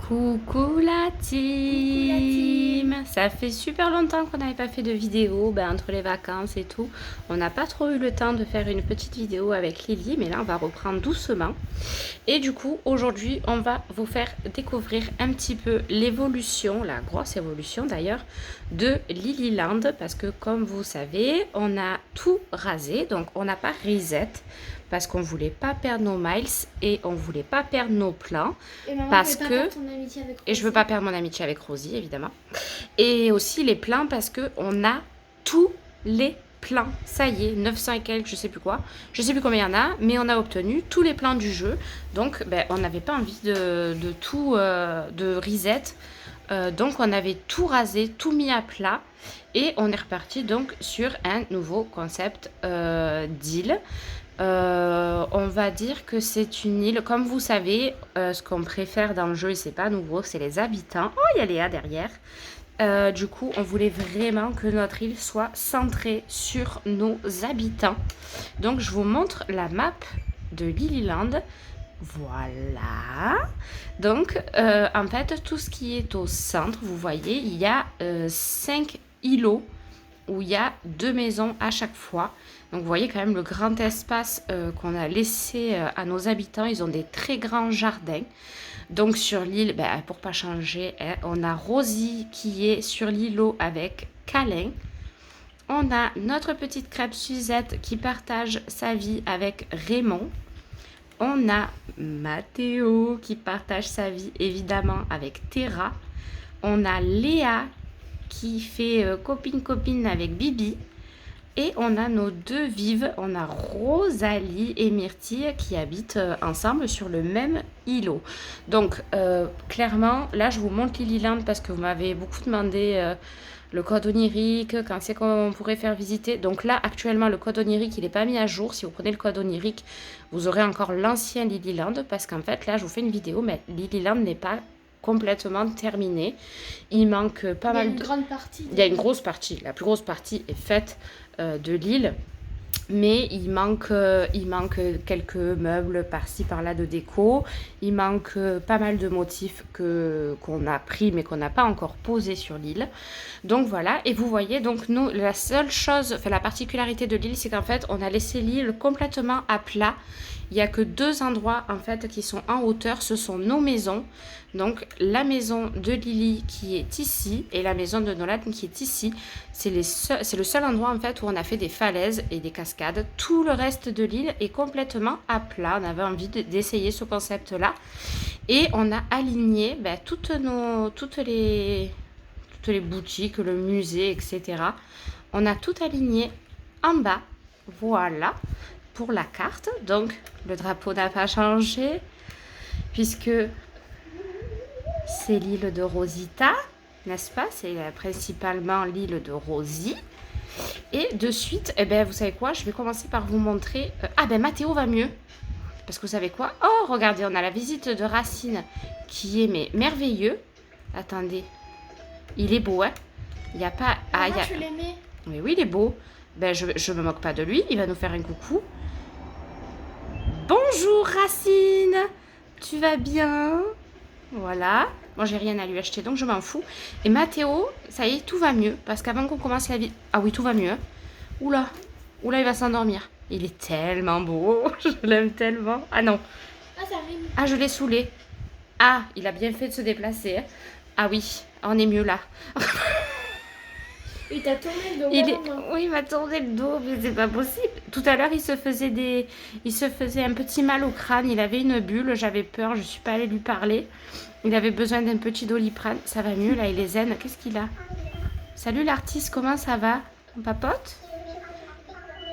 Coucou la team. Ça fait super longtemps qu'on n'avait pas fait de vidéo, entre les vacances et tout. On n'a pas trop eu le temps de faire une petite vidéo avec Lily, mais là on va reprendre doucement. Et du coup, aujourd'hui, on va vous faire découvrir un petit peu l'évolution, la grosse évolution d'ailleurs, de Lilyland. Parce que comme vous savez, on a tout rasé, donc on n'a pas reset. Parce qu'on voulait pas perdre nos miles et on voulait pas perdre nos plans. Et maman, Parce tu veux pas que perdre ton amitié avec et je veux Rosie. pas perdre mon amitié avec Rosie, évidemment. Et aussi les plans parce que on a tous les plans. Ça y est, 900 et quelques, je sais plus quoi. Je sais plus combien il y en a, mais on a obtenu tous les plans du jeu. Donc, on n'avait pas envie de tout, de reset. Donc, on avait tout rasé, tout mis à plat. Et on est reparti donc sur un nouveau concept d'île. On va dire que c'est une île. Comme vous savez, ce qu'on préfère dans le jeu, et c'est pas nouveau, c'est les habitants. Oh, il y a Léa derrière. Du coup, on voulait vraiment que notre île soit centrée sur nos habitants. Donc, je vous montre la map de Lilyland. Voilà. Donc, en fait, tout ce qui est au centre, vous voyez, il y a 5 îlots où il y a 2 maisons à chaque fois. Donc vous voyez quand même le grand espace qu'on a laissé à nos habitants. Ils ont des très grands jardins. Donc sur l'île, pour pas changer, hein, on a Rosie qui est sur l'îlot avec Câlin. On a notre petite crêpe Suzette qui partage sa vie avec Raymond. On a Mathéo qui partage sa vie évidemment avec Terra. On a Léa qui fait copine-copine avec Bibi. Et on a nos deux vives, on a Rosalie et Myrtille qui habitent ensemble sur le même îlot. Donc, clairement, là, je vous montre Lilyland parce que vous m'avez beaucoup demandé le code onirique, quand c'est qu'on pourrait faire visiter. Donc là, actuellement, le code onirique, il n'est pas mis à jour. Si vous prenez le code onirique, vous aurez encore l'ancien Lilyland parce qu'en fait, là, je vous fais une vidéo, mais Lilyland n'est pas complètement terminé. Il manque pas mal. Il y a une grande partie. Il y a une grosse partie. La plus grosse partie est faite de l'île, mais il manque quelques meubles par-ci par-là de déco. Il manque pas mal de motifs qu'on a pris mais qu'on n'a pas encore posé sur l'île. Donc voilà, et vous voyez, donc nous, la seule chose, enfin la particularité de l'île, c'est qu'en fait on a laissé l'île complètement à plat. Il n'y a que 2 endroits en fait qui sont en hauteur, ce sont nos maisons. Donc la maison de Lily qui est ici et la maison de Nolan qui est ici. C'est le seul endroit en fait où on a fait des falaises et des cascades. Tout le reste de l'île est complètement à plat. On avait envie d'essayer ce concept-là. Et on a aligné toutes les boutiques, le musée, etc. On a tout aligné en bas. Voilà. Pour la carte. Donc, le drapeau n'a pas changé puisque c'est l'île de Rosita, n'est-ce pas? C'est principalement l'île de Rosie. Et de suite, vous savez quoi? Je vais commencer par vous montrer... Mathéo va mieux. Parce que vous savez quoi? Oh, regardez, on a la visite de Racine qui est merveilleux. Attendez. Il est beau, hein? Il n'y a pas... Tu l'aimais? Mais oui, il est beau. Je me moque pas de lui. Il va nous faire un coucou. Bonjour Racine, tu vas bien? Voilà. Moi, j'ai rien à lui acheter, donc je m'en fous. Et Mathéo, ça y est, tout va mieux. Parce qu'avant qu'on commence la vie... Ah oui, tout va mieux. Oula, il va s'endormir. Il est tellement beau. Je l'aime tellement. Ah non. Ah, ça rime. Ah, je l'ai saoulé. Ah, il a bien fait de se déplacer. Ah oui, on est mieux là. Il t'a tourné le dos. Oui, il m'a tourné le dos, mais c'est pas possible. Tout à l'heure, il se faisait un petit mal au crâne. Il avait une bulle, j'avais peur, je suis pas allée lui parler. Il avait besoin d'un petit Doliprane. Ça va mieux, là, il est zen. Qu'est-ce qu'il a? Salut l'artiste, comment ça va? On papote?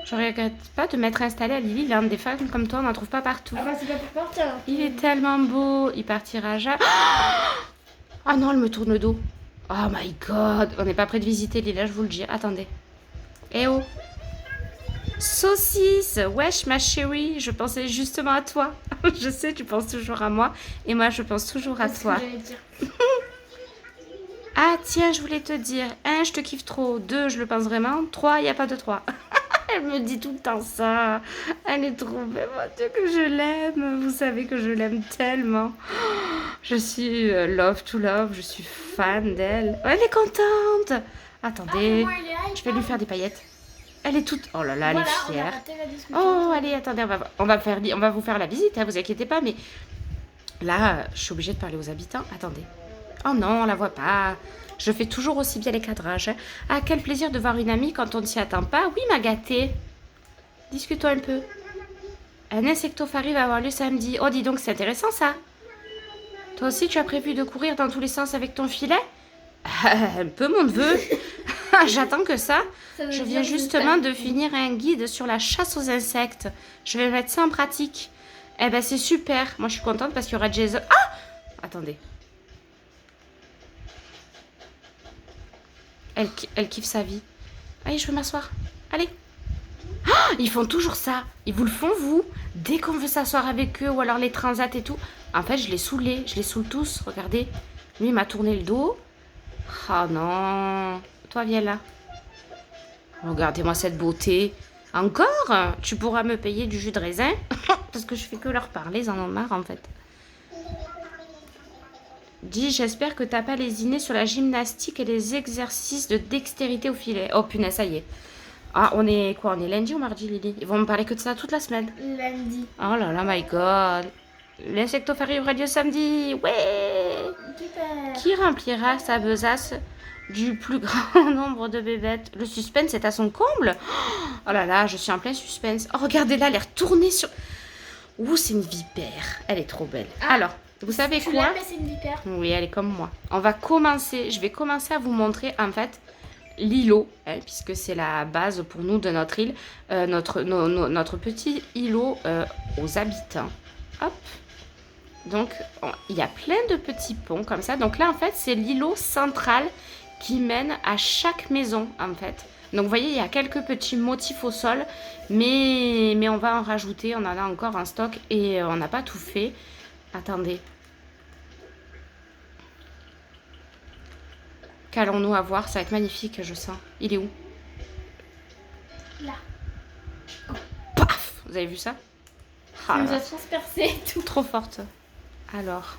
Je regrette pas de m'être installée à Lily. L'un des femmes comme toi, on n'en trouve pas partout. Ah bah c'est pas pour partir. Il est tellement beau. Il partira jamais. Ah non, elle me tourne le dos. Oh my god. On n'est pas prêt de visiter l'île, là, je vous le dis. Attendez. Eh oh. Saucisse. Wesh, ma chérie. Je pensais justement à toi. Je sais, tu penses toujours à moi. Et moi, je pense toujours à toi. Ah, tiens, je voulais te dire. 1, je te kiffe trop. 2, je le pense vraiment. 3, il n'y a pas de 3. Elle me dit tout le temps ça. Elle est trop belle. Mon Dieu, que je l'aime. Vous savez que je l'aime tellement. Je suis love to love. Je suis fan d'elle. Elle est contente. Attendez, je vais lui faire des paillettes. Elle est toute... Oh là là, elle est fière. Oh, allez, attendez, on va vous faire la visite, hein, vous inquiétez pas, mais... Là, je suis obligée de parler aux habitants. Attendez. Oh non, on la voit pas. Je fais toujours aussi bien les cadrages. Hein. Ah, quel plaisir de voir une amie quand on ne s'y attend pas. Oui, ma gâtée. Discutons un peu. Un insectophari va avoir lieu samedi. Oh, dis donc, c'est intéressant, ça. Toi aussi, tu as prévu de courir dans tous les sens avec ton filet? Un peu mon neveu. J'attends que ça. Je viens justement de finir un guide sur la chasse aux insectes. Je vais mettre ça en pratique. Eh ben, c'est super. Moi, je suis contente parce qu'il y aura Jason. Ah! Attendez. Elle kiffe sa vie. Allez, je veux m'asseoir. Allez. Oh, ils font toujours ça. Ils vous le font, vous? Dès qu'on veut s'asseoir avec eux ou alors les transats et tout. En fait, je les saoulais. Je les saoule tous. Regardez. Lui, il m'a tourné le dos. Oh non. Toi, viens là. Regardez-moi cette beauté. Encore? Tu pourras me payer du jus de raisin? Parce que je fais que leur parler. Ils en ont marre, en fait. Dis, j'espère que t'as pas lésiné sur la gymnastique et les exercices de dextérité au filet. Oh punaise, ça y est. Ah, on est quoi? On est lundi ou mardi, Lily? Ils vont me parler que de ça toute la semaine. Lundi. Oh là là, my god. L'insectophari aura lieu samedi. Ouais. Super. Qui remplira sa besace du plus grand nombre de bébêtes? Le suspense est à son comble. Oh là là, je suis en plein suspense. Oh, regardez-la, elle est retournée sur... Ouh, c'est une vipère. Elle est trop belle. Ah. Alors... Vous savez Tu quoi? l'aimes, mais c'est une vipère. Oui, elle est comme moi. On va commencer, je vais commencer à vous montrer en fait l'îlot, hein, puisque c'est la base pour nous de notre île, notre petit îlot aux habitants. Hop. Donc, il y a plein de petits ponts comme ça. Donc là, en fait, c'est l'îlot central qui mène à chaque maison, en fait. Donc, vous voyez, il y a quelques petits motifs au sol, mais on va en rajouter. On en a encore en stock et on n'a pas tout fait. Attendez. Qu'allons-nous avoir? Ça va être magnifique, je sens. Il est où? Là. Paf! Vous avez vu ça? Ça nous a transpercé et tout. Trop forte. Alors.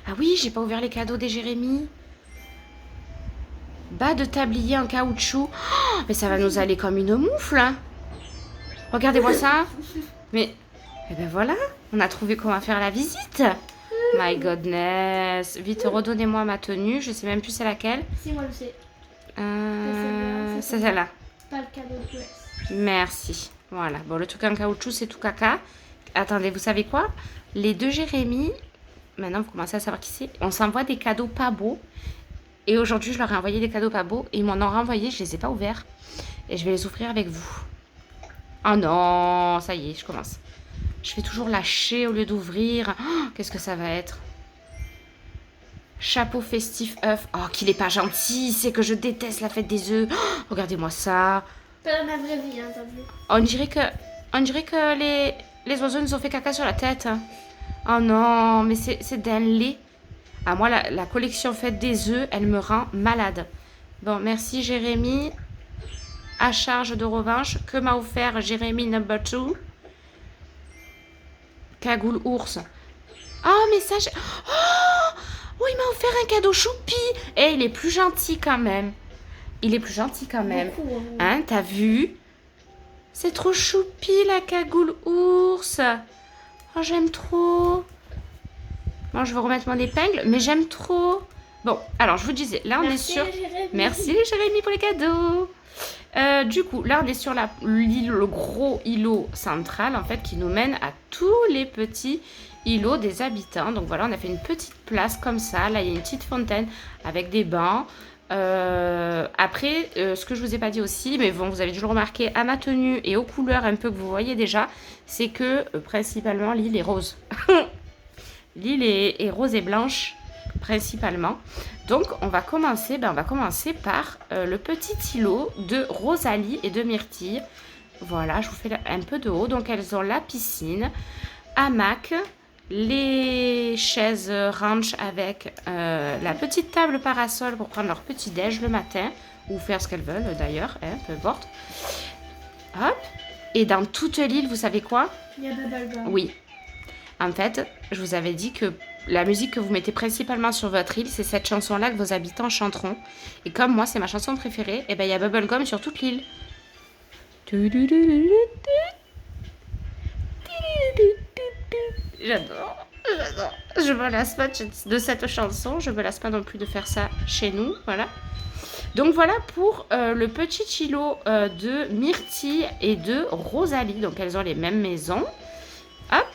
Ah oui, j'ai pas ouvert les cadeaux des Jérémy. Bas de tablier en caoutchouc. Oh, mais ça va nous aller comme une moufle. Hein. Regardez-moi ça. Mais, eh ben voilà. On a trouvé comment faire la visite. My goodness. Vite, redonnez-moi ma tenue. Je sais même plus c'est laquelle. Si, moi je sais. C'est celle-là. Pas le cadeau de Joël. Merci. Voilà. Bon, le truc en caoutchouc, c'est tout caca. Attendez, vous savez quoi? Les deux Jérémy, maintenant vous commencez à savoir qui c'est. On s'envoie des cadeaux pas beaux. Et aujourd'hui, je leur ai envoyé des cadeaux pas beaux. Et ils m'en ont renvoyé. Je les ai pas ouverts. Et je vais les ouvrir avec vous. Oh non, ça y est, je commence. Je vais toujours lâcher au lieu d'ouvrir. Oh, qu'est-ce que ça va être? Chapeau festif œuf. Oh, qu'il est pas gentil. C'est que je déteste la fête des œufs. Oh, regardez-moi ça. Pas dans ma vraie vie, hein, t'as vu. On dirait que les oiseaux nous ont fait caca sur la tête. Oh non, mais c'est d'un lait. Ah, moi, la collection fête des œufs, elle me rend malade. Bon, merci Jérémy. À charge de revanche. Que m'a offert Jérémy number 2? Cagoule ours. Oh, mais ça... Oh, il m'a offert un cadeau choupi. Et il est plus gentil quand même. Il est plus gentil quand même. Beaucoup, Hein, t'as vu? C'est trop choupi, la cagoule ours. Oh, j'aime trop. Bon, je vais remettre mon épingle, mais j'aime trop. Bon, alors, je vous disais, là, on est sur... Jérémy. Merci les Jérémy pour les cadeaux. Du coup, là, on est sur le gros îlot central, en fait, qui nous mène à tous les petits îlots des habitants. Donc voilà, on a fait une petite place comme ça. Là, il y a une petite fontaine avec des bancs. Après, ce que je vous ai pas dit aussi, mais bon, vous avez dû le remarquer à ma tenue et aux couleurs un peu que vous voyez déjà, c'est que principalement, l'île est rose. L'île est rose et blanche, principalement. Donc, on va commencer par le petit îlot de Rosalie et de Myrtille. Voilà, je vous fais un peu de haut. Donc, elles ont la piscine, hamac, les chaises ranch avec la petite table parasol pour prendre leur petit déj le matin, ou faire ce qu'elles veulent d'ailleurs, hein, peu importe. Hop. Et dans toute l'île, vous savez quoi? Il y a Bubblegum. Oui. En fait, je vous avais dit que la musique que vous mettez principalement sur votre île, c'est cette chanson-là que vos habitants chanteront. Et comme moi, c'est ma chanson préférée, et ben il y a Bubblegum sur toute l'île. J'adore. Je me lasse pas de cette chanson. Je me lasse pas non plus de faire ça chez nous. Voilà. Donc voilà pour le petit îlot de Myrtille et de Rosalie. Donc elles ont les mêmes maisons. Hop.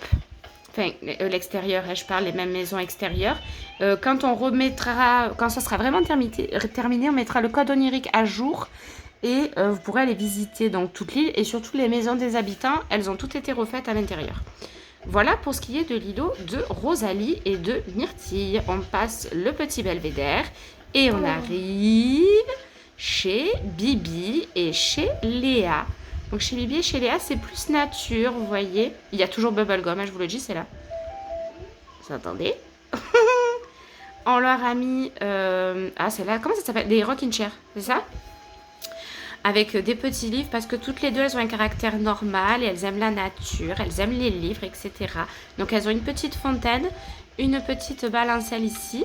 Enfin, l'extérieur, je parle, les mêmes maisons extérieures. Quand on remettra, quand ça sera vraiment terminé, on mettra le code onirique à jour. Et vous pourrez aller visiter donc toute l'île. Et surtout les maisons des habitants, elles ont toutes été refaites à l'intérieur. Voilà pour ce qui est de l'îlot de Rosalie et de Myrtille. On passe le petit belvédère et on arrive chez Bibi et chez Léa. Donc chez Bibi et chez Léa, c'est plus nature, vous voyez. Il y a toujours Bubblegum, hein, je vous le dis, c'est là. Vous entendez? On leur a mis... Ah, c'est là, comment ça s'appelle? Des rocking chairs, c'est ça? Avec des petits livres, parce que toutes les deux, elles ont un caractère normal et elles aiment la nature, elles aiment les livres, etc. Donc, elles ont une petite fontaine, une petite balancelle ici.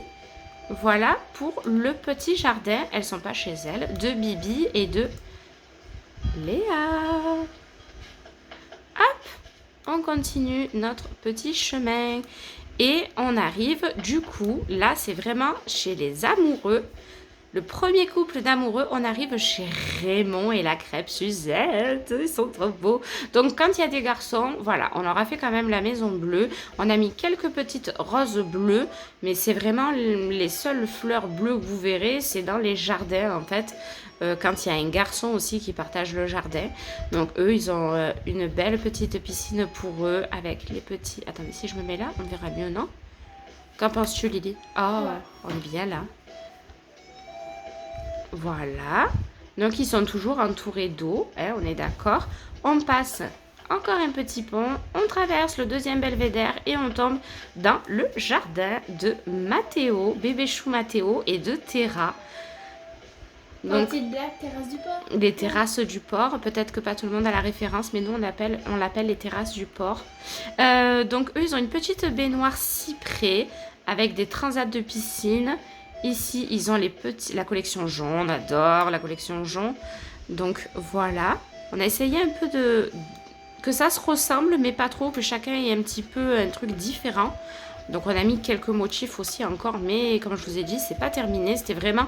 Voilà pour le petit jardin. Elles sont pas chez elles, de Bibi et de Léa. Hop, on continue notre petit chemin. Et on arrive, du coup, là, c'est vraiment chez les amoureux. Le premier couple d'amoureux, on arrive chez Raymond et la crêpe Suzette. Ils sont trop beaux. Donc, quand il y a des garçons, voilà, on leur a fait quand même la maison bleue. On a mis quelques petites roses bleues, mais c'est vraiment les seules fleurs bleues que vous verrez. C'est dans les jardins, en fait, quand il y a un garçon aussi qui partage le jardin. Donc, eux, ils ont une belle petite piscine pour eux avec les petits... Attendez, si je me mets là, on verra mieux, non? Qu'en penses-tu, Lily? Oh, on est bien là. Voilà, donc ils sont toujours entourés d'eau, hein, on est d'accord. On passe encore un petit pont, on traverse le deuxième belvédère et on tombe dans le jardin de Mathéo, bébé chou Mathéo et de Terra. Donc, petite blague, terrasse du port. Les terrasses du port, peut-être que pas tout le monde a la référence, mais nous on l'appelle les terrasses du port. Donc eux, ils ont une petite baignoire cyprès avec des transats de piscine. Ici, ils ont la collection jaune, on adore la collection jaune. Donc voilà, on a essayé un peu que ça se ressemble, mais pas trop, que chacun ait un petit peu un truc différent. Donc on a mis quelques motifs aussi encore, mais comme je vous ai dit, c'est pas terminé. C'était vraiment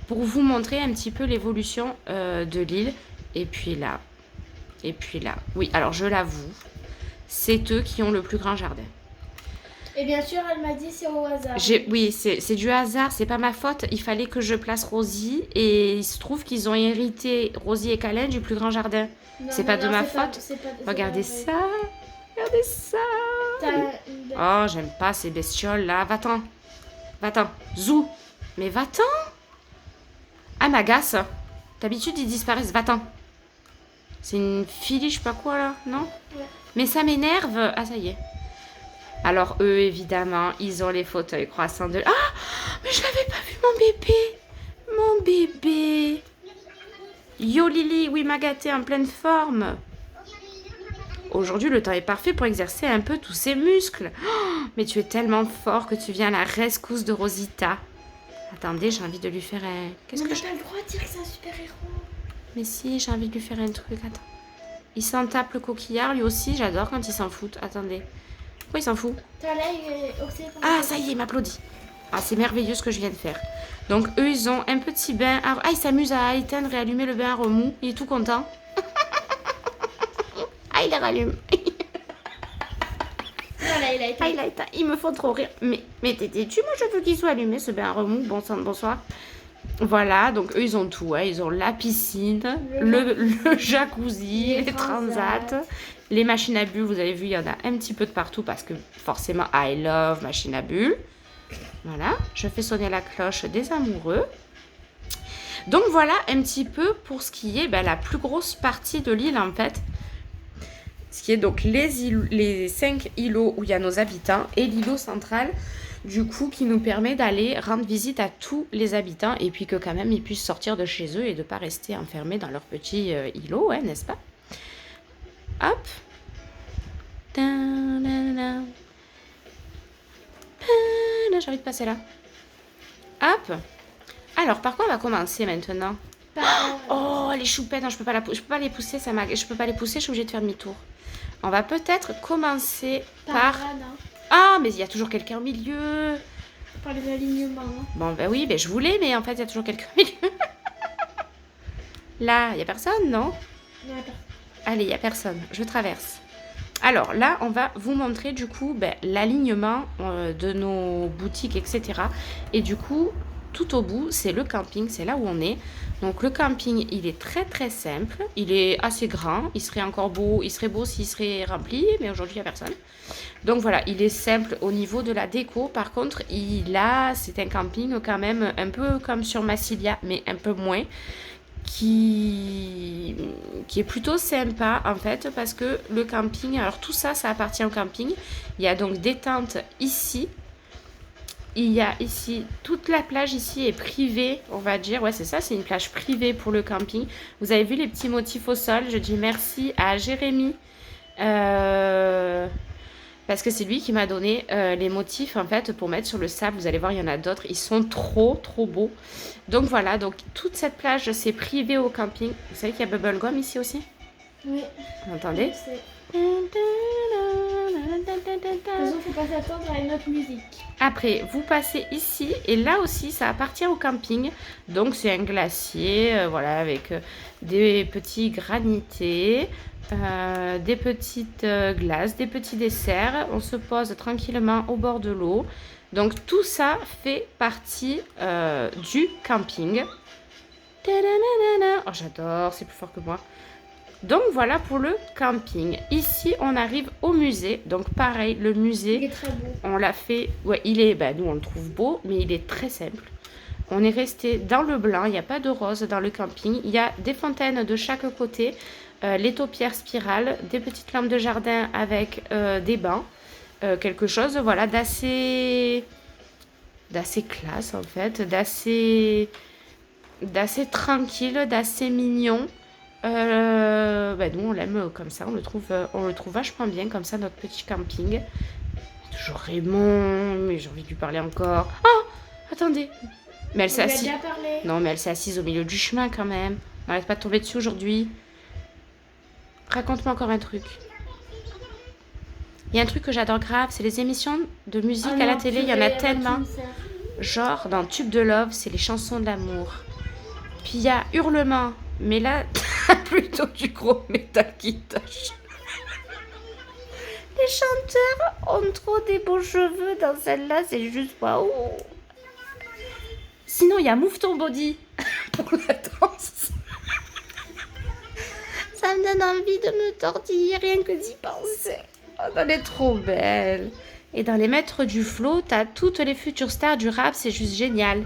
pour vous montrer un petit peu l'évolution de l'île. Et puis là, oui, alors je l'avoue, c'est eux qui ont le plus grand jardin. Et bien sûr, elle m'a dit c'est au hasard. Oui, c'est du hasard, c'est pas ma faute. Il fallait que je place Rosie et il se trouve qu'ils ont hérité, Rosie et Calais, du plus grand jardin. C'est pas de ma faute. Regardez ça. Regardez ça. Oh, j'aime pas ces bestioles là. Va-t'en. Va-t'en. Zou. Mais va-t'en. Ah, m'agace. D'habitude, ils disparaissent. Va-t'en. C'est une fille, je sais pas quoi là, non? Ouais. Mais ça m'énerve. Ah, ça y est. Alors eux, évidemment, ils ont les fauteuils croissants de... Ah, mais je l'avais pas vu, mon bébé. Mon bébé. Yo Lily, oui, m'a gâté en pleine forme. Aujourd'hui, le temps est parfait pour exercer un peu tous ses muscles. Oh, mais tu es tellement fort que tu viens à la rescousse de Rosita. Attendez, j'ai envie de lui faire un... Qu'est-ce que j'ai le droit de dire que c'est un super-héros? Mais si, j'ai envie de lui faire un truc. Attends. Il s'en tape le coquillard, lui aussi. J'adore quand il s'en fout. Attendez. Pourquoi il s'en fout? Ah, ça y est, il m'applaudit. Ah, c'est merveilleux ce que je viens de faire. Donc, eux, ils ont un petit bain. Ah, ils s'amusent à éteindre et allumer le bain à remous. Il est tout content. Ah, il les rallume. Voilà, il a éteint. Ah, il a éteint. Ils me font trop rire. Mais t'es-tu? Moi, je veux qu'il soit allumé, ce bain à remous. Bon sang, bonsoir. Voilà, donc eux, ils ont tout. Hein. Ils ont la piscine, le jacuzzi, les transats. Les machines à bulles, vous avez vu, il y en a un petit peu de partout parce que forcément, I love machine à bulles. Voilà, je fais sonner la cloche des amoureux. Donc voilà un petit peu pour ce qui est la plus grosse partie de l'île en fait. Ce qui est donc les 5 îlots où il y a nos habitants et l'îlot central du coup qui nous permet d'aller rendre visite à tous les habitants et puis que quand même ils puissent sortir de chez eux et de ne pas rester enfermés dans leur petit îlot, ouais, n'est-ce pas? Hop. Là, j'ai envie de passer là. Hop. Alors, par quoi on va commencer maintenant? Oh, les choupettes, non, je peux pas les pousser, je peux pas les pousser, je suis obligée de faire demi-tour. On va peut-être commencer par... Ah, mais il y a toujours quelqu'un au milieu. Par les alignements. Hein. Bon, ben oui, ben je voulais, mais en fait, il y a toujours quelqu'un au milieu. Là, il y a personne, non? Non, attends. Allez, il y a personne, je traverse. Alors là, on va vous montrer du coup l'alignement de nos boutiques, etc. Et du coup, tout au bout, c'est le camping, c'est là où on est. Donc le camping, il est très très simple, il est assez grand, il serait beau s'il serait rempli, mais aujourd'hui il n'y a personne. Donc voilà, il est simple au niveau de la déco. Par contre, c'est un camping quand même un peu comme sur Massilia, mais un peu moins. Qui est plutôt sympa en fait, parce que le camping, alors tout ça, ça appartient au camping. Il y a donc des tentes ici. Il y a ici, toute la plage ici est privée, on va dire. Ouais, c'est ça, c'est une plage privée pour le camping. Vous avez vu les petits motifs au sol. Je dis merci à Jérémy. Parce que c'est lui qui m'a donné les motifs en fait pour mettre sur le sable. Vous allez voir, il y en a d'autres. Ils sont trop beaux. Donc voilà, donc toute cette plage c'est privé au camping. Vous savez qu'il y a Bubblegum ici aussi? Oui. Vous entendez? De toute façon, faut pas s'attendre à une autre musique. Après, vous passez ici et là aussi ça appartient au camping. Donc c'est un glacier, voilà, avec des petits granités. Des petites glaces, des petits desserts. On se pose tranquillement au bord de l'eau. Donc tout ça fait partie du camping. Oh, j'adore, c'est plus fort que moi. Donc voilà pour le camping. Ici, on arrive au musée. Donc pareil, le musée, il est très beau. On l'a fait, ouais, nous on le trouve beau, mais il est très simple. On est resté dans le blanc, il n'y a pas de rose dans le camping. Il y a des fontaines de chaque côté. Les taupières spirales, des petites lampes de jardin avec des bancs, quelque chose voilà d'assez classe en fait, d'assez tranquille, d'assez mignon. Nous on l'aime comme ça, on le trouve vachement bien comme ça, notre petit camping. Toujours Raymond, mais j'ai envie de lui parler encore. Oh, attendez, mais elle s'est assise. Non, mais elle s'est assise au milieu du chemin quand même. On n'arrête pas de tomber dessus aujourd'hui. Raconte-moi encore un truc. Il y a un truc que j'adore grave, c'est les émissions de musique à la télé. Il y en a tellement. Genre, dans Tube de Love, c'est les chansons de l'amour. Puis il y a Hurlement. Mais là, plutôt du gros métal qui tâche. Les chanteurs ont trop des beaux cheveux dans celle-là, c'est juste waouh. Sinon, il y a Move Ton Body pour la danse. Ça me donne envie de me tortiller rien que d'y penser. Oh, elle est trop belle. Et dans les maîtres du flow, t'as toutes les futures stars du rap, c'est juste génial.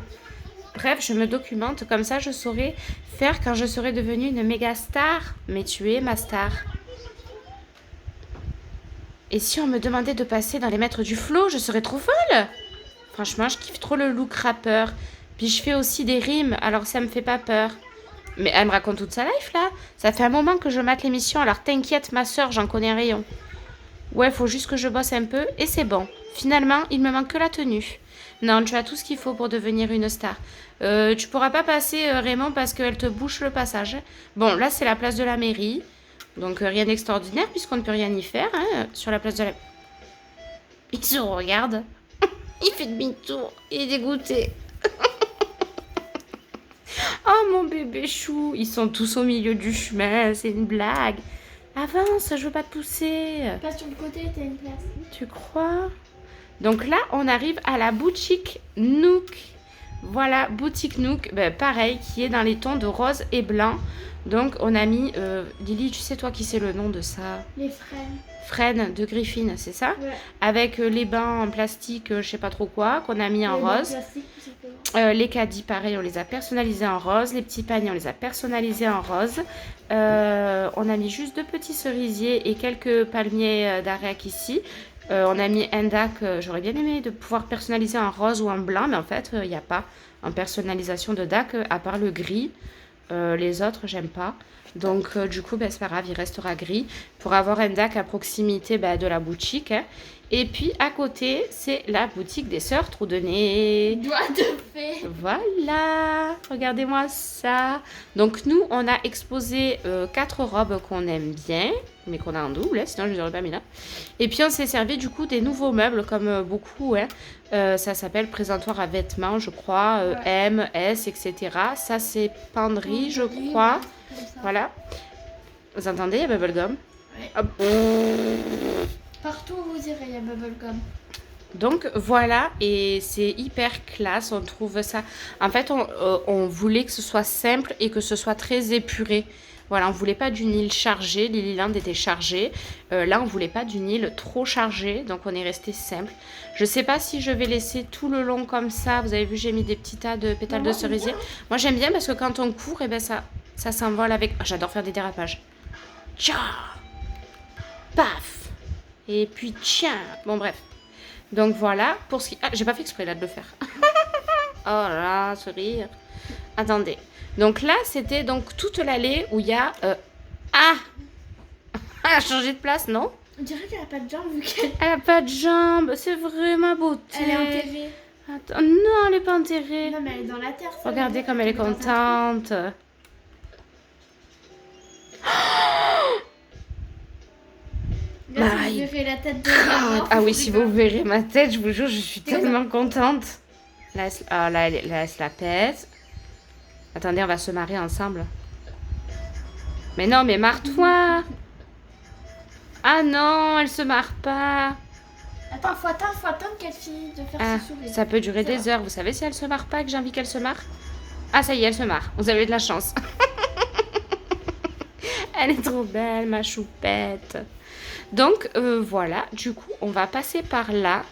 Bref, je me documente, comme ça je saurai faire quand je serai devenue une méga star. Mais tu es ma star. Et si on me demandait de passer dans les maîtres du flow, je serais trop folle. Franchement, je kiffe trop le look rappeur. Puis je fais aussi des rimes, alors ça me fait pas peur. Mais elle me raconte toute sa life là. Ça fait un moment que je mate l'émission, alors t'inquiète ma soeur, j'en connais un rayon. Ouais, faut juste que je bosse un peu et c'est bon. Finalement, il me manque que la tenue. Non, tu as tout ce qu'il faut pour devenir une star. Tu pourras pas passer Raymond parce qu'elle te bouche le passage. Bon, là c'est la place de la mairie. Donc rien d'extraordinaire puisqu'on ne peut rien y faire hein, sur la place de la... Il se regarde. Il fait demi-tour. Il est dégoûté. Oh mon bébé chou. Ils sont tous au milieu du chemin. C'est une blague. Avance, je veux pas te pousser. Passe sur le côté, t'as une place. Tu crois? Donc là, on arrive à la boutique Nook. Voilà, boutique Nook, pareil, qui est dans les tons de rose et blanc. Donc on a mis, Lily, tu sais toi qui c'est le nom de ça? Les frênes. Frênes de Griffin, c'est ça? Ouais. Avec les bains en plastique, je sais pas trop quoi, qu'on a mis en rose. Les caddies, pareil, on les a personnalisés en rose. Les petits paniers, on les a personnalisés en rose. On a mis juste 2 petits cerisiers et quelques palmiers d'Arec ici. On a mis un dac, j'aurais bien aimé de pouvoir personnaliser en rose ou en blanc, mais en fait, il n'y a pas en personnalisation de dac à part le gris. Les autres, j'aime pas. Donc, du coup, ben, c'est pas grave, il restera gris pour avoir un DAC à proximité ben, de la boutique. Hein. Et puis, à côté, c'est la boutique des sœurs Trou-de-Nez. Doigt de fée. Voilà, regardez-moi ça. Donc, nous, on a exposé 4 robes qu'on aime bien, mais qu'on a en double, hein, sinon je ne les aurais pas mis là. Et puis, on s'est servi du coup des nouveaux meubles, comme beaucoup. Hein. Ça s'appelle présentoir à vêtements, je crois, Ouais. M, S, etc. Ça, c'est penderie, je crois. Comme ça. Voilà. Vous entendez, il y a Bubblegum. Ouais. Hop. Partout où vous irez, il y a Bubblegum. Donc voilà, et c'est hyper classe, on trouve ça. En fait, on voulait que ce soit simple et que ce soit très épuré. Voilà, on voulait pas du Nil chargé, Lilyland était chargé. Là, on voulait pas du Nil trop chargé, donc on est resté simple. Je sais pas si je vais laisser tout le long comme ça. Vous avez vu, j'ai mis des petits tas de pétales de cerisier. Moi, j'aime bien parce que quand on court, eh ben, ça s'envole avec... Ah, j'adore faire des dérapages. Tcha, paf, et puis tiens. Bon, bref. Donc voilà, pour ce qui... Ah, j'ai pas fait exprès là de le faire. Oh là, ce rire. Attendez. Donc là, c'était donc toute l'allée où il y a... Ah Elle a changé de place, non? On dirait qu'elle a pas de jambes vu qu'elle Elle a pas de jambes, c'est vrai ma beauté. elle est enterrée. Attends, non, elle est pas enterrée. Non, mais elle est dans la terre. ça Regardez veut dire comme elle est qu'elle dans un contente. trou. Là, si My vous verrez la tête de God. Ah oui, si vous verrez ma tête, je vous jure, je suis tellement contente. Là, là, elle se la pète. Attendez, on va se marier ensemble. Mais non, mais marre-toi. Ah non, elle se marre pas. Attends, faut attendre qu'elle finisse de faire Ah, ses souris. ça peut durer Ça des va. heures. Vous savez si elle se marre pas, que j'ai envie qu'elle se marre? Ah, ça y est, elle se marre. Vous avez de la chance. Elle est trop belle, ma choupette. Donc, voilà. Du coup, on va passer par là.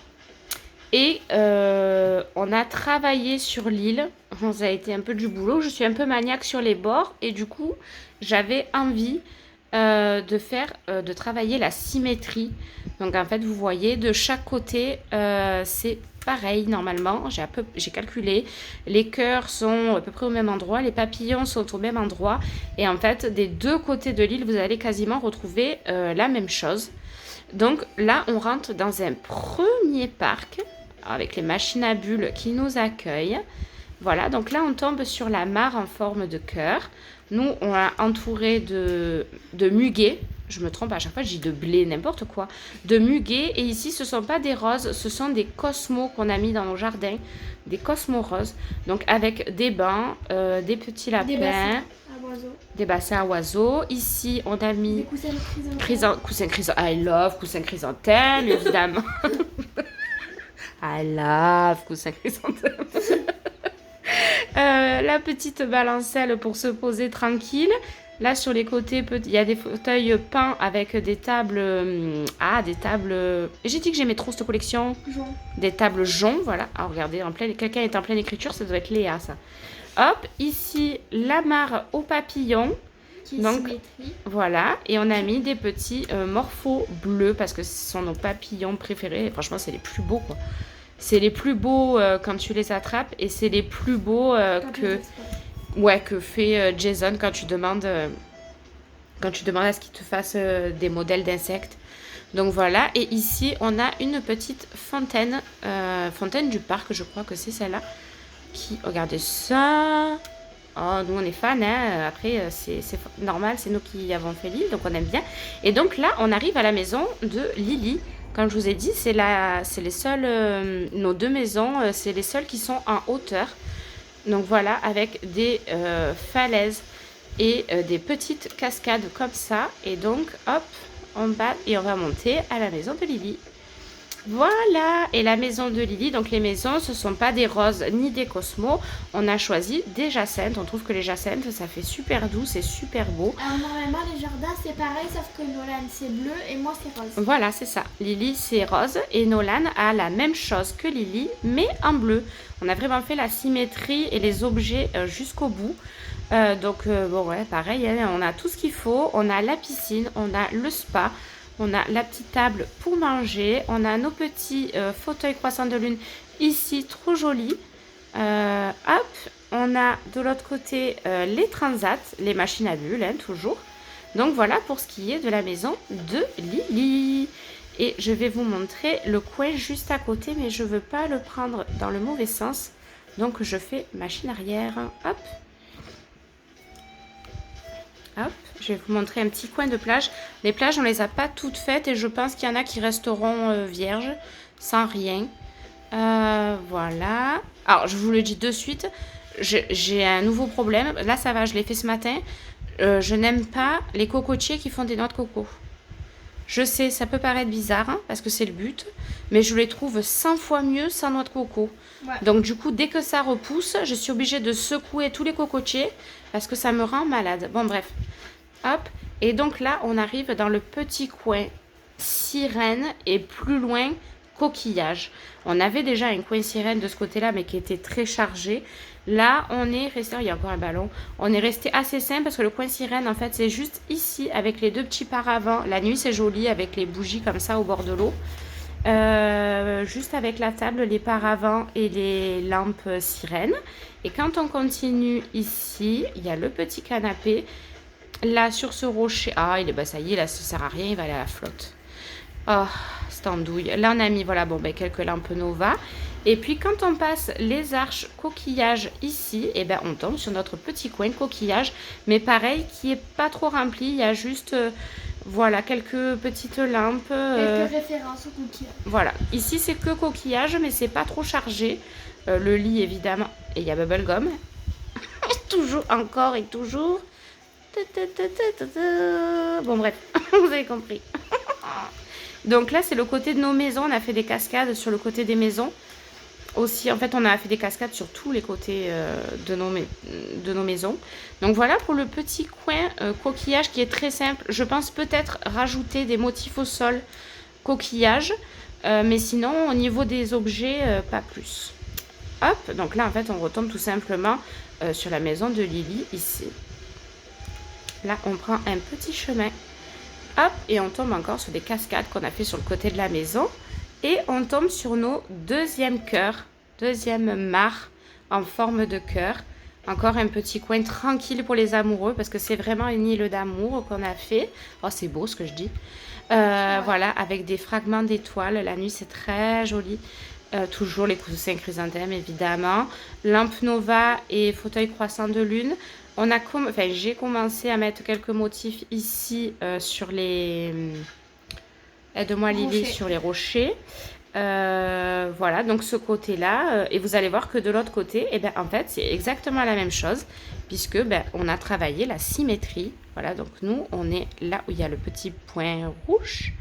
Et on a travaillé sur l'île. Ça a été un peu du boulot. Je suis un peu maniaque sur les bords. Et du coup, j'avais envie de travailler la symétrie. Donc, en fait, vous voyez, de chaque côté, c'est pareil normalement. J'ai calculé. Les cœurs sont à peu près au même endroit. Les papillons sont au même endroit. Et en fait, des deux côtés de l'île, vous allez quasiment retrouver la même chose. Donc là, on rentre dans un premier parc avec les machines à bulles qui nous accueillent. Voilà, donc là, on tombe sur la mare en forme de cœur. Nous, on l'a entouré de muguet. Je me trompe à chaque fois, je dis de blé, n'importe quoi. De muguet. Et ici, ce ne sont pas des roses, ce sont des cosmos qu'on a mis dans nos jardins. Des cosmos roses. Donc avec des bancs, des petits lapins. Des bassins à oiseaux. Des bassins à oiseaux. Ici, on a mis... Des coussins de chrysanthème. Coussin chrysanthème. I love coussin chrysanthème, évidemment. I love coussin chrysanthème. La petite balancelle pour se poser tranquille. Là, sur les côtés, il y a des fauteuils peints avec des tables... des tables... J'ai dit que j'aimais trop cette collection. Jaune. Des tables joncs, voilà. Ah, regardez, quelqu'un est en pleine écriture, ça doit être Léa, ça. Hop, ici, la mare aux papillons. Qui est Donc, symétrie. voilà, et on a mis des petits morphos bleus parce que ce sont nos papillons préférés. Et franchement, c'est les plus beaux, quoi. C'est les plus beaux quand tu les attrapes et c'est les plus beaux que fait Jason quand tu demandes à ce qu'il te fasse des modèles d'insectes. Donc voilà, et ici, on a une petite fontaine, fontaine du parc, je crois que c'est celle-là. Regardez ça. Oh, nous on est fans, hein. Après c'est normal, c'est nous qui avons fait l'île, donc on aime bien. Et donc là, on arrive à la maison de Lily. Comme je vous ai dit, c'est les seules, nos deux maisons, c'est les seules qui sont en hauteur. Donc voilà, avec des falaises et des petites cascades comme ça. Et donc, hop, on bat et on va monter à la maison de Lily. Voilà, et la maison de Lily, donc les maisons, ce ne sont pas des roses ni des cosmos. On a choisi des jacinthes. On trouve que les jacinthes, ça fait super doux, c'est super beau. Alors normalement, les jardins, c'est pareil, sauf que Nolan, c'est bleu et moi, c'est rose. Voilà, c'est ça. Lily, c'est rose et Nolan a la même chose que Lily, mais en bleu. On a vraiment fait la symétrie et les objets jusqu'au bout. Bon, ouais, pareil, hein, on a tout ce qu'il faut. On a la piscine, on a le spa. On a la petite table pour manger. On a nos petits fauteuils croissants de lune ici, trop jolis. Hop, on a de l'autre côté les transats, les machines à bulles, hein, toujours. Donc voilà pour ce qui est de la maison de Lily. Et je vais vous montrer le coin juste à côté, mais je ne veux pas le prendre dans le mauvais sens. Donc je fais machine arrière. Hop. Hop, je vais vous montrer un petit coin de plage. Les plages, on ne les a pas toutes faites et je pense qu'il y en a qui resteront vierges, sans rien. Voilà. Alors, je vous le dis de suite, j'ai un nouveau problème. Là, ça va, je l'ai fait ce matin. Je n'aime pas les cocotiers qui font des noix de coco. Je sais, ça peut paraître bizarre, hein, parce que c'est le but, mais je les trouve 100 fois mieux sans noix de coco. Ouais. Donc du coup, dès que ça repousse, je suis obligée de secouer tous les cocotiers, parce que ça me rend malade. Bon, bref. Hop. Et donc là, on arrive dans le petit coin sirène, et plus loin, coquillage. On avait déjà un coin sirène de ce côté-là, mais qui était très chargé. Là, on est resté, il y a encore un ballon, on est resté assez simple parce que le coin sirène, en fait, c'est juste ici avec les deux petits paravents. La nuit, c'est joli avec les bougies comme ça au bord de l'eau. Juste avec la table, les paravents et les lampes sirènes. Et quand on continue ici, il y a le petit canapé. Là, sur ce rocher, ah, ça y est, là, ça sert à rien, il va aller à la flotte. Oh, cette andouille. Là, on a mis, voilà, bon, quelques lampes Nova. Et puis, quand on passe les arches coquillage ici, on tombe sur notre petit coin coquillage. Mais pareil, qui est pas trop rempli. Il y a juste, voilà, quelques petites lampes. Quelques références au coquillage. Voilà. Ici, c'est que coquillage, mais c'est pas trop chargé. Le lit, évidemment. Et il y a Bubblegum. Toujours, encore et toujours. Bon, bref, vous avez compris. Donc là, c'est le côté de nos maisons. On a fait des cascades sur le côté des maisons. Aussi, en fait, on a fait des cascades sur tous les côtés de nos maisons. Donc voilà pour le petit coin coquillage qui est très simple. Je pense peut-être rajouter des motifs au sol coquillage. Mais sinon, au niveau des objets, pas plus. Hop, donc là, en fait, on retombe tout simplement sur la maison de Lily, ici. Là, on prend un petit chemin. Hop, et on tombe encore sur des cascades qu'on a fait sur le côté de la maison. Et on tombe sur nos deuxièmes cœurs, deuxième mare en forme de cœur. Encore un petit coin tranquille pour les amoureux parce que c'est vraiment une île d'amour qu'on a fait. Oh, c'est beau ce que je dis. Voilà, avec des fragments d'étoiles. La nuit, c'est très joli. Toujours les coussins chrysanthèmes, évidemment. Lampe Nova et fauteuil croissant de lune. J'ai commencé à mettre quelques motifs ici sur les... Aide-moi Lily, sur les rochers. Voilà, donc ce côté-là. Et vous allez voir que de l'autre côté, en fait, c'est exactement la même chose. Puisque on a travaillé la symétrie. Voilà, donc nous, on est là où il y a le petit point rouge.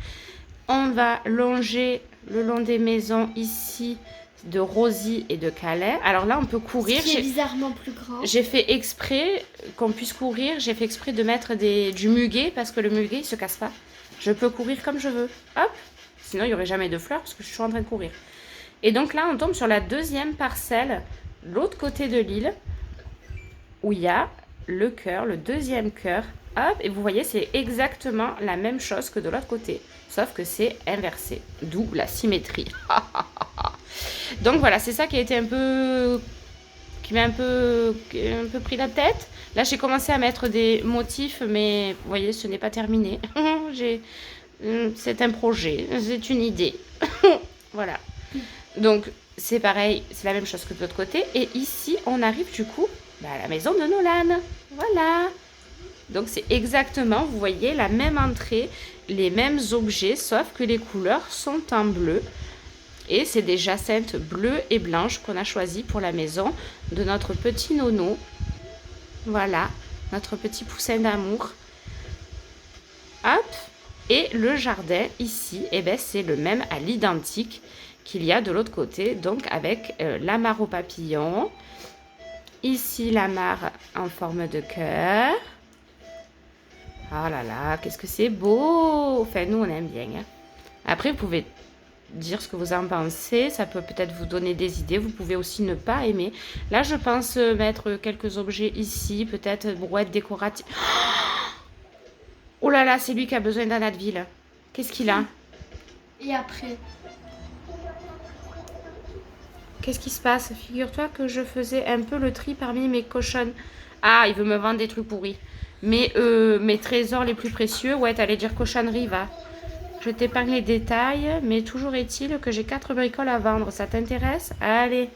On va longer le long des maisons ici de Rosie et de Calais. Alors là, on peut courir. C'est bizarrement plus grand. J'ai fait exprès qu'on puisse courir. J'ai fait exprès de mettre du muguet parce que le muguet, il ne se casse pas. Je peux courir comme je veux. Hop. Sinon, il n'y aurait jamais de fleurs parce que je suis en train de courir. Et donc là, on tombe sur la deuxième parcelle, l'autre côté de l'île, où il y a le cœur, le deuxième cœur. Hop. Et vous voyez, c'est exactement la même chose que de l'autre côté. Sauf que c'est inversé. D'où la symétrie. Donc voilà, c'est ça qui a été qui m'a un peu pris la tête. Là, j'ai commencé à mettre des motifs, mais vous voyez, ce n'est pas terminé. C'est un projet, c'est une idée. Voilà. Donc, c'est pareil, c'est la même chose que de l'autre côté. Et ici, on arrive du coup à la maison de Nolan. Voilà. Donc, c'est exactement, vous voyez, la même entrée, les mêmes objets, sauf que les couleurs sont en bleu. Et c'est des jacinthes bleues et blanches qu'on a choisies pour la maison de notre petit Nono. Voilà, notre petit poussin d'amour. Hop. Et le jardin ici, c'est le même à l'identique qu'il y a de l'autre côté. Donc avec la mare aux papillons. Ici, la mare en forme de cœur. Oh là là, qu'est-ce que c'est beau! Enfin, nous, on aime bien. Hein. Après, vous pouvez dire ce que vous en pensez. Ça peut peut-être vous donner des idées. Vous pouvez aussi ne pas aimer. Là, je pense mettre quelques objets ici. Peut-être brouette décorative. Oh là là, c'est lui qui a besoin d'un Advil. Qu'est-ce qu'il a? Et après? Qu'est-ce qui se passe? Figure-toi que je faisais un peu le tri parmi mes cochonnes. Ah, il veut me vendre des trucs pourris. Mais mes trésors les plus précieux, ouais, t'allais dire cochonnerie, va. Je t'épargne les détails, mais toujours est-il que j'ai 4 bricoles à vendre. Ça t'intéresse? Allez,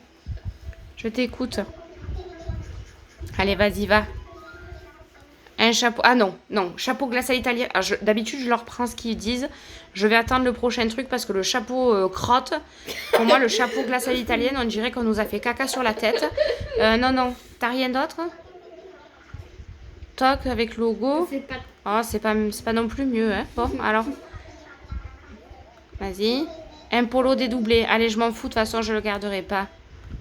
je t'écoute. Allez, vas-y, va. Un chapeau. Ah non, non, chapeau glace à l'italienne. Ah, d'habitude, je leur prends ce qu'ils disent. Je vais attendre le prochain truc parce que le chapeau crotte. Pour moi, le chapeau glace à l'italienne, on dirait qu'on nous a fait caca sur la tête. Non, non, t'as rien d'autre? Toc avec logo. Oh, c'est pas non plus mieux, hein. Bon, alors. Vas-y. Un polo dédoublé. Allez, je m'en fous, de toute façon, je le garderai pas.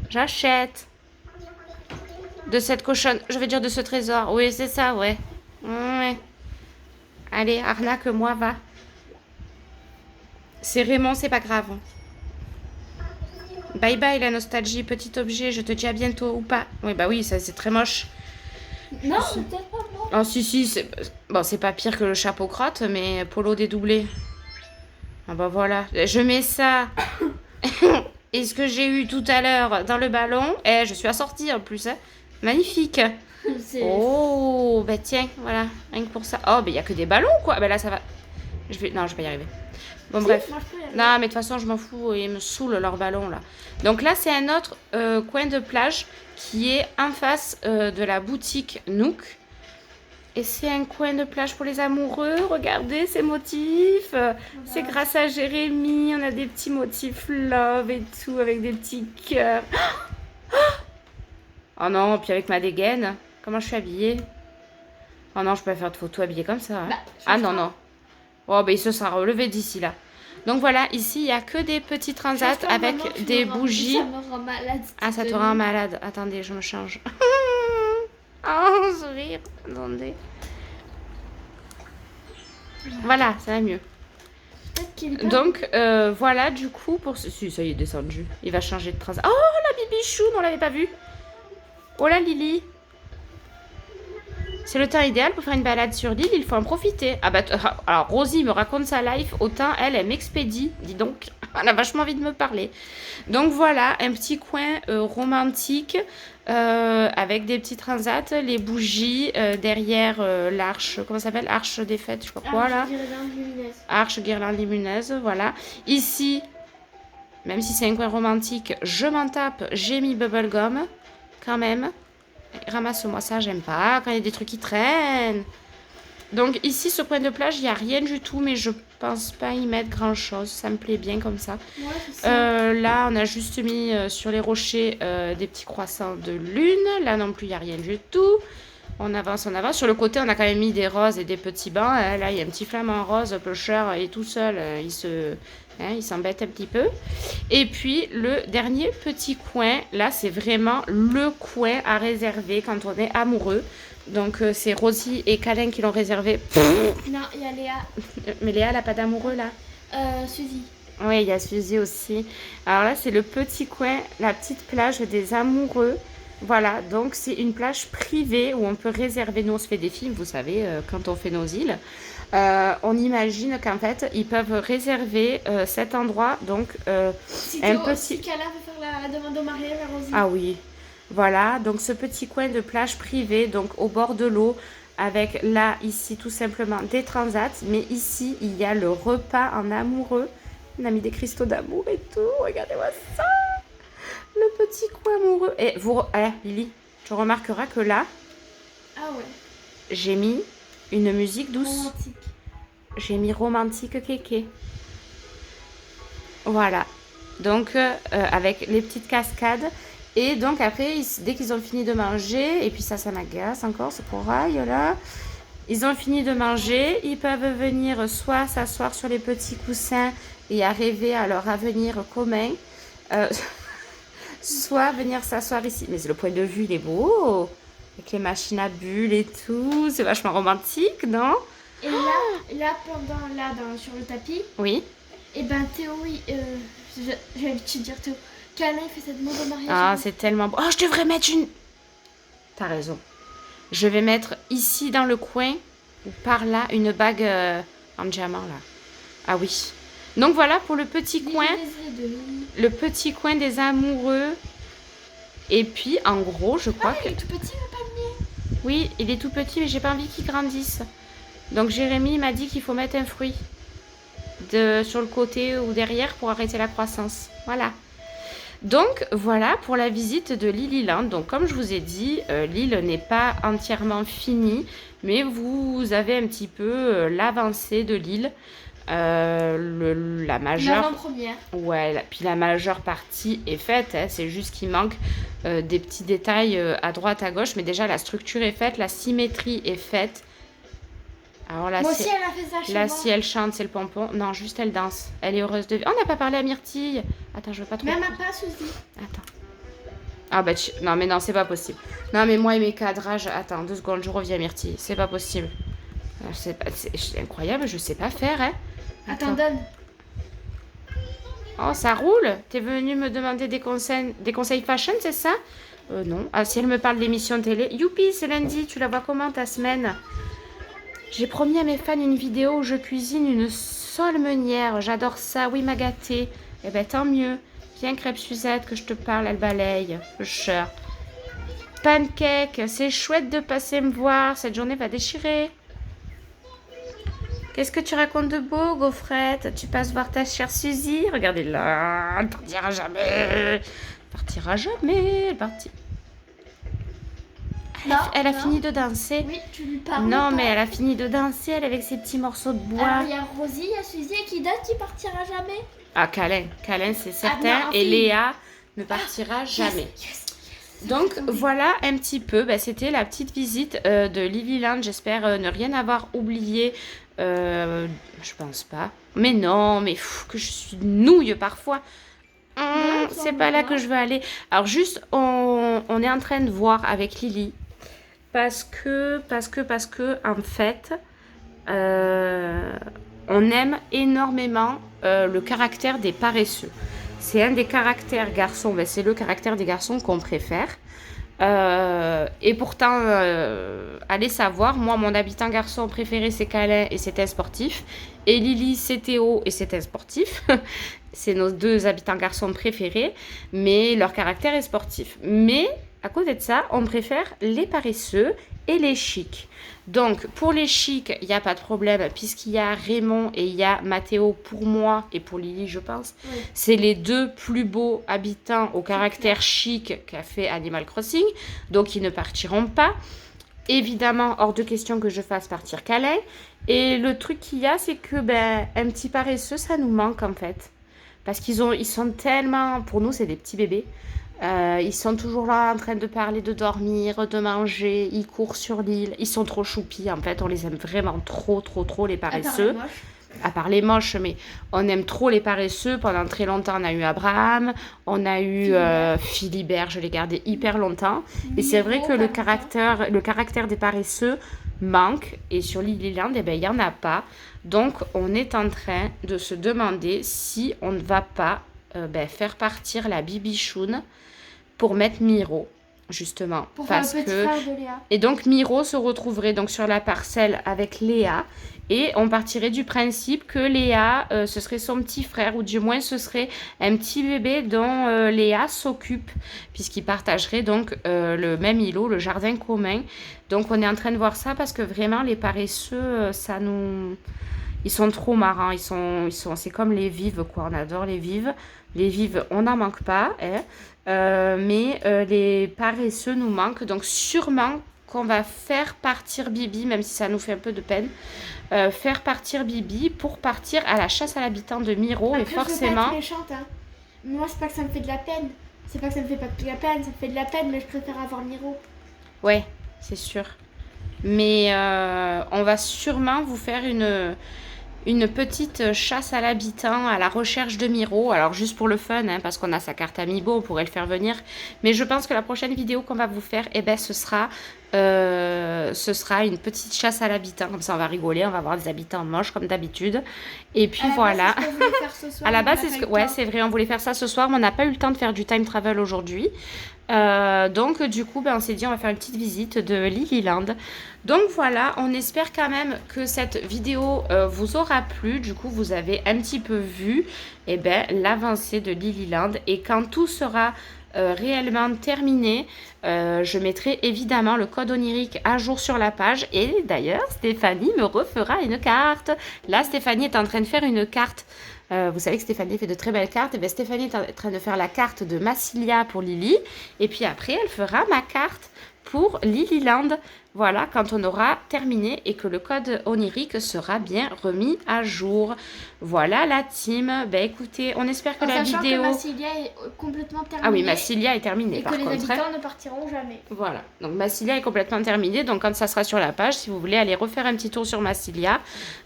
J'achète. De cette cochonne. Je vais dire de ce trésor. Oui, c'est ça, ouais. Ouais. Allez, arnaque-moi, va. C'est Raymond, c'est pas grave. Bye bye la nostalgie, petit objet, je te dis à bientôt ou pas. Oui, bah oui, ça c'est très moche. Non, c'est peut-être pas moi. Oh si, si, bon, c'est pas pire que le chapeau crotte, mais polo dédoublé. Ah bah voilà, je mets ça. Et ce que j'ai eu tout à l'heure dans le ballon, je suis assortie en plus, hein. Magnifique. Oh, bah tiens, voilà, rien que pour ça. Oh, bah il y a que des ballons quoi. Bah là ça va. Non, je vais pas y arriver. Bon, bref. Non, mais de toute façon, je m'en fous. Ils me saoulent leurs ballons, là. Donc là, c'est un autre coin de plage qui est en face de la boutique Nook. Et c'est un coin de plage pour les amoureux. Regardez ces motifs. C'est grâce à Jérémy. On a des petits motifs love et tout, avec des petits cœurs. Oh non, puis avec ma dégaine. Comment je suis habillée? Oh non, je peux pas faire de photos habillée comme ça. Hein. Ah non, non. Oh, bah il se sera relevé d'ici là. Donc voilà, ici, il n'y a que des petits transats avec des bougies. Ça me rend malade. Ah, ça te rend malade. Attendez, je me change. Oh, sourire. Attendez. Voilà, ça va mieux. Donc, voilà, du coup, pour ce... Si, ça y est, descendu. Il va changer de transat. Oh, la bibichoune, on l'avait pas vue. Oh, la Lily. C'est le temps idéal pour faire une balade sur l'île, il faut en profiter. Ah bah, alors Rosie me raconte sa life, autant elle m'expédie, dis donc. Elle a vachement envie de me parler. Donc voilà, un petit coin romantique avec des petits transats, les bougies, derrière l'arche, comment ça s'appelle? Arche des fêtes, je sais pas quoi là. Arche guirlande lumineuse, voilà. Ici, même si c'est un coin romantique, je m'en tape, j'ai mis bubblegum quand même. Ramasse-moi ça, j'aime pas quand il y a des trucs qui traînent. Donc ici, ce coin de plage, il n'y a rien du tout, mais je pense pas y mettre grand chose. Ça me plaît bien comme ça. Ouais, là, on a juste mis sur les rochers des petits croissants de lune. Là non plus, il n'y a rien du tout. On avance, on avance. Sur le côté, on a quand même mis des roses et des petits bancs. Là, il y a un petit flamant rose, pêcheur, il est tout seul. Il s'embête un petit peu. Et puis, le dernier petit coin, là, c'est vraiment le coin à réserver quand on est amoureux. Donc, c'est Rosie et Câlin qui l'ont réservé. Non, il y a Léa. Mais Léa, elle n'a pas d'amoureux, là? Suzy. Oui, il y a Suzy aussi. Alors là, c'est le petit coin, la petite plage des amoureux. Voilà, donc c'est une plage privée où on peut réserver. Nous, on se fait des films, vous savez, quand on fait nos îles. On imagine qu'en fait, ils peuvent réserver cet endroit. Donc, Si petit... Câlin veut faire la demande au mariage à Rosie. Ah oui, voilà. Donc, ce petit coin de plage privée, donc au bord de l'eau, avec là, ici, tout simplement des transats. Mais ici, il y a le repas en amoureux. On a mis des cristaux d'amour et tout. Regardez-moi ça. Le petit coin amoureux. Et vous, Lily, tu remarqueras que là, j'ai mis une musique douce. Romantique. J'ai mis romantique kéké. Voilà. Donc, avec les petites cascades. Et donc, après, dès qu'ils ont fini de manger, et puis ça m'agace encore, ce corail là. Ils ont fini de manger, ils peuvent venir soit s'asseoir sur les petits coussins et à rêver à leur avenir commun. Soit venir s'asseoir ici. Mais le point de vue, il est beau. Avec les machines à bulles et tout. C'est vachement romantique, non? Et là, sur le tapis. Oui. Et ben Théo, j'ai l'habitude de dire Théo. Câlin, il fait cette demande au mariage. Ah, c'est tellement beau. Oh, je devrais mettre une... T'as raison. Je vais mettre ici dans le coin, ou par là, une bague en diamant, là. Ah oui. Donc voilà pour le petit coin. Les deux. Le petit coin des amoureux. Et puis, en gros, je crois que... Il est tout petit, le palmier. Oui, il est tout petit, mais j'ai pas envie qu'il grandisse. Donc Jérémy m'a dit qu'il faut mettre un fruit sur le côté ou derrière pour arrêter la croissance. Voilà. Donc voilà pour la visite de Lilyland. Donc comme je vous ai dit, l'île n'est pas entièrement finie, mais vous avez un petit peu l'avancée de l'île. La majeure... L'avant-première. Ouais, puis la majeure partie est faite. Hein, c'est juste qu'il manque des petits détails à droite, à gauche. Mais déjà, la structure est faite, la symétrie est faite. Alors là, Moi aussi, elle a fait ça chez là, moi. si elle chante, c'est le pompon. Non, juste elle danse. Elle est heureuse de vivre. On n'a pas parlé à Myrtille. Attends, je veux pas trop... Mais elle m'a pas Suzy. Attends. Ah bah, non, mais non, c'est pas possible. Non, mais moi et mes cadrages... Attends, 2 secondes, je reviens Myrtille. C'est pas possible. C'est incroyable, je sais pas faire, hein. Attends, donne. Oh, ça roule. T'es venu me demander des conseils fashion, c'est ça? Non. Ah, si elle me parle d'émission télé. Youpi, c'est lundi. Tu la vois comment ta semaine? J'ai promis à mes fans une vidéo où je cuisine une sole meunière. J'adore ça. Oui, m'a gâtée. Eh ben, tant mieux. Viens, crêpe Suzette, que je te parle. Elle balaye. Le chat. Pancake. C'est chouette de passer me voir. Cette journée va déchirer. Qu'est-ce que tu racontes de beau, Gaufrette? Tu passes voir ta chère Suzy? Regardez là, elle partira jamais. Elle partira jamais. Elle a fini de danser. Oui, tu lui parles. Non, mais elle a fini de danser, elle, avec ses petits morceaux de bois. Alors, il y a Rosie, il y a Suzy et qui d'autre qui partira jamais? Ah, Câlin, c'est certain. non, et Léa ne partira jamais. Donc voilà un petit peu, c'était la petite visite de Lilyland. J'espère ne rien avoir oublié. Je pense pas. Mais non, mais que je suis nouille parfois. C'est pas là que je veux aller. Alors juste, on est en train de voir avec Lily. Parce que en fait, on aime énormément le caractère des paresseux. C'est un des caractères garçons, c'est le caractère des garçons qu'on préfère. Et pourtant, allez savoir, moi, mon habitant garçon préféré, c'est Câlin et c'est un sportif. Et Lily, c'est Théo et c'est un sportif. C'est nos 2 habitants garçons préférés, mais leur caractère est sportif. Mais, à côté de ça, on préfère les paresseux et les chics. Donc, pour les chics, il n'y a pas de problème, puisqu'il y a Raymond et il y a Mathéo pour moi et pour Lily, je pense. Oui. C'est les 2 plus beaux habitants au caractère chic qu'a fait Animal Crossing. Donc, ils ne partiront pas. Évidemment, hors de question que je fasse partir Câlin. Et le truc qu'il y a, c'est que un petit paresseux, ça nous manque en fait. Parce ils sont tellement... Pour nous, c'est des petits bébés. Ils sont toujours là en train de parler, de dormir, de manger. Ils courent sur l'île. Ils sont trop choupis en fait. On les aime vraiment trop, les paresseux. À part les moches, mais on aime trop les paresseux. Pendant très longtemps, on a eu Abraham. On a eu Philibert. Je l'ai gardé hyper longtemps. Et c'est vrai que le caractère des paresseux manque. Et sur Lilyland, il n'y en a pas. Donc, on est en train de se demander si on ne va pas faire partir la Bibichoune pour mettre Miro, justement. Pour faire le petit frère de Léa. Et donc, Miro se retrouverait donc sur la parcelle avec Léa. Et on partirait du principe que Léa, ce serait son petit frère, ou du moins ce serait un petit bébé dont Léa s'occupe, puisqu'ils partageraient donc le même îlot, le jardin commun. Donc on est en train de voir ça parce que vraiment les paresseux, ils sont trop marrants. C'est comme les vives, quoi. On adore les vives. Les vives, on n'en manque pas, hein. Mais les paresseux nous manquent. Donc sûrement qu'on va faire partir Bibi, même si ça nous fait un peu de peine. Faire partir Bibi pour partir à la chasse à l'habitant de Miro. Après, et forcément... Je veux pas être méchante, hein. Moi, c'est pas que ça me fait de la peine. C'est pas que ça me fait pas de la peine, ça me fait de la peine, mais je préfère avoir Miro. Ouais, c'est sûr. Mais on va sûrement vous faire une petite chasse à l'habitant à la recherche de Miro. Alors juste pour le fun, hein, parce qu'on a sa carte Amiibo, on pourrait le faire venir. Mais je pense que la prochaine vidéo qu'on va vous faire, ce sera une petite chasse à l'habitant. Comme ça, on va rigoler, on va voir des habitants moches comme d'habitude. Et puis voilà. À la base, c'est vrai, on voulait faire ça ce soir, mais on n'a pas eu le temps de faire du time travel aujourd'hui. Donc du coup on s'est dit on va faire une petite visite de Lilyland. Donc voilà, on espère quand même que cette vidéo vous aura plu. Du coup vous avez un petit peu vu l'avancée de Lilyland, et quand tout sera réellement terminé, je mettrai évidemment le code onirique à jour sur la page. Et d'ailleurs Stéphanie me refera une carte. Là Stéphanie est en train de faire une carte. Vous savez que Stéphanie fait de très belles cartes. Et Stéphanie est en train de faire la carte de Massilia pour Lily. Et puis après, elle fera ma carte pour Lilyland. Voilà, quand on aura terminé et que le code onirique sera bien remis à jour. Voilà la team. Écoutez, on espère que la vidéo... que Massilia est complètement terminée. Ah oui, Massilia est terminée par contre. Et que les habitants ne partiront jamais. Voilà, donc Massilia est complètement terminée. Donc quand ça sera sur la page, si vous voulez aller refaire un petit tour sur Massilia,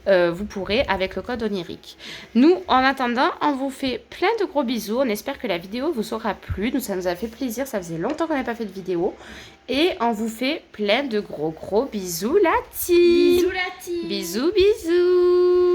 vous pourrez avec le code onirique. Nous, en attendant, on vous fait plein de gros bisous. On espère que la vidéo vous aura plu. Ça nous a fait plaisir. Ça faisait longtemps qu'on n'avait pas fait de vidéo. Et on vous fait plein de gros bisous la team. Bisous la team. Bisous, bisous.